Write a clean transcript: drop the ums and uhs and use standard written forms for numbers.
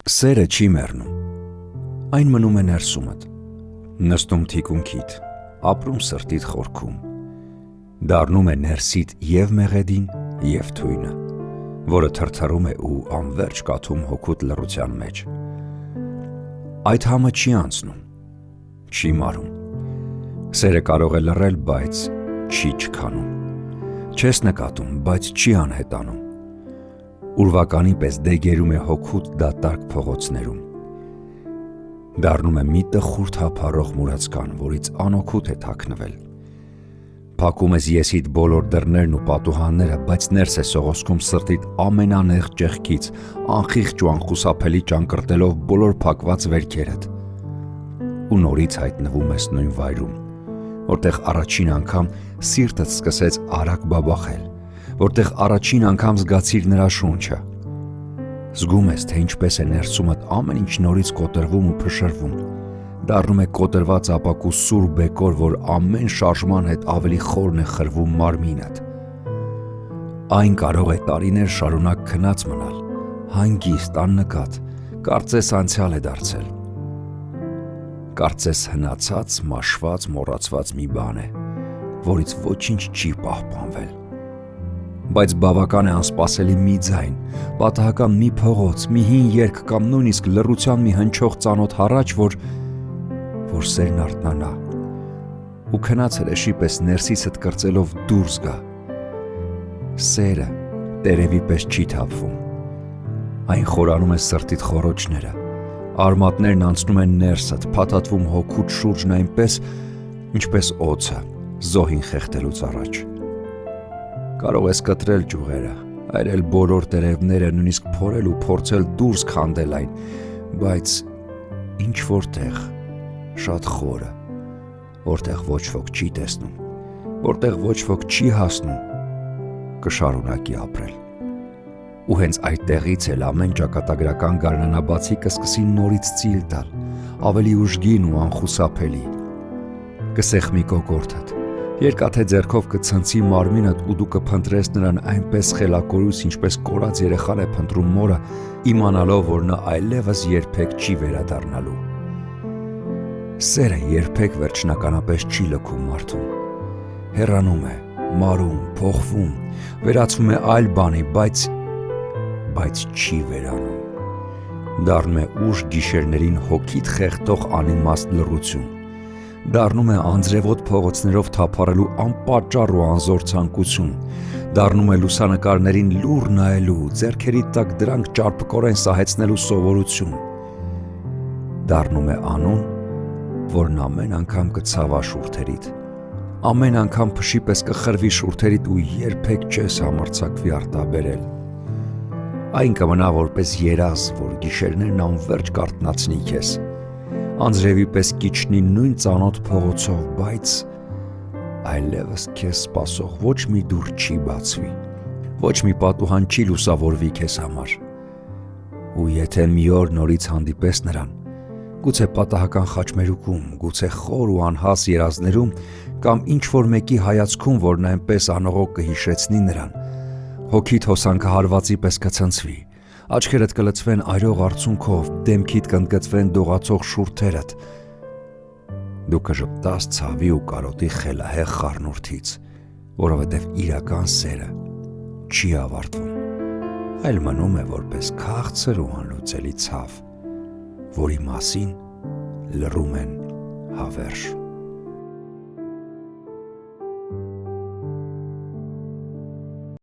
Սերը չի մեռնում, այն մնում է ներսումդ, նստում թիկունքիդ, ապրում սրտիդ խորքում, դառնում է ներսիդ և մեղեդին և թույնը, որը թրթռում է ու անվերջ կաթում հոգուդ լռության մեջ։ Այդ համը չի անցնում, չի մարում, սերը կարող է լռել, բայց չի չքանում, չես նկատում, բայց չի անհետանում, ուրվականի պես դեգերում է հոգուդ դատարկ փողոցներում, դառնում է մի տխուր թափառող մուրացկան, որից անօգուտ է թաքնվել, փակում ես եսիդ բոլոր դռներն ու պատուհանները, բայց ներս է սողոսկում սրտիդ ամենանեղ ճեղքից, անխիղճ ու անխուսափելի ճանկռտելով բոլոր փակված վերքերդ, ու նորից հայտնվում ես նույն վայրում, որտեղ առաջին անգամ սիրտդ սկսեց արագ բաբախել, որտեղ առաջին անգամ զգացիր նրա շունչը, զգում ես, թե ինչպես է ներսումդ ամեն ինչ նորից կոտրվում ու փշրվում, դառնում է կոտրված ապակու սուր բեկոր, որ ամեն շարժման հետ ավելի խորն է խրվում մարմինդ։ Այն կարող է տարիներ շարունակ քնած մնալ, հանգիստ, աննկատ, կարծես անցյալ է դարձել, կարծես հնացած, մաշված, մոռացված մի բան է, որից ոչինչ չի պահպանվել, բայց բավական է անսպասելի մի ձայն, պատահական մի փողոց, մի հին երգ կամ նույնիսկ լռության մի հնչող ծանոթ հառաչ, որ սերն արթնանա ու քնած հրեշի պես ներսիցդ կրծելով դուրս գա։ Սերը տերևի պես չի թափվում, այն խորանում է սրտիդ խոռոչները, արմատներն անցնում են ներսդ, փաթաթվում հոգուդ շուրջն այնպես, ինչպես օձը զոհին խեղդելուց առաջ։ Կարող ես կտրել ճյուղերը, այրել բոլոր տերևները, նույնիսկ փորել ու փորձել դուրս քանդել այն, բայց ինչ-որ տեղ, շատ խորը, որտեղ ոչ ոք չի տեսնում, որտեղ ոչ ոք չի հասնում, կշարունակի ապրել։ Ու հենց այդ տեղից էլ ամեն ճակատագրական գարնանաբացի կսկսի նորից ծիլ տալ, ավելի ուժգին ու անխուսափելի։ Կսեղմի կոկորդդ, երկաթե ձեռքով կցնցի մարմինդ ու դու կփնտրես նրան այնպես խելակորույս, ինչպես կորած երեխան է փնտրում մորը, իմանալով, որ նա այլևս երբեք չի վերադառնալու։ Սերը երբեք վերջնականապես չի լքում մարդուն, հեռանում է, մարում, փոխվում, վերածվում է այլ բանի, բայց չի վերանում, դառնում է ուշ գիշերներին հոգիդ խեղդող անիմաստ լռություն, դառնում է անձրևոտ փողոցներով թափառելու անպատճառ ու անզոր ցանկություն, դառնում է լուսանկարներին լուռ նայելու, ձեռքերի տակ դրանք ճարպկորեն սահեցնելու սովորություն, դառնում է անուն, որն ամեն անգամ կցավա շուրթերիդ, ամեն անգամ փշի պես կխրվի շուրթերիդ ու երբեք չես համարձակվի արտաբերել։ Այն կմնա որպես երազ, որ գիշերներն անվերջ կարթնացնի քեզ, անձրևի պես կիջնի նույն ծանոթ փողոցով, բայց այլևս քեզ սպասող ոչ մի դուռ չի բացվի, ոչ մի պատուհան չի լուսավորվի քեզ համար։ Ու եթե մի օր նորից հանդիպես նրան, գուցե պատահական խաչմերուկում, գուցե խոր ու անհաս երազներում կամ ինչ-որ մեկի հայացքում, որն այնպես անողոք կհիշեցնի նրան, հոգիդ հոսանքահարվածի պես կցնցվի, աչքերդ կլցվեն այրող արցունքով, դեմքիդ կընդգծվեն դողացող շուրթերդ, դու կժպտաս ցավի ու կարոտի խելահեղ խառնուրդից, որովհետև իրական սերը չի ավարտվում, այլ մնում է որպես քաղցր ու անլուծելի ցավ, որի մասին լռում են հավերժ։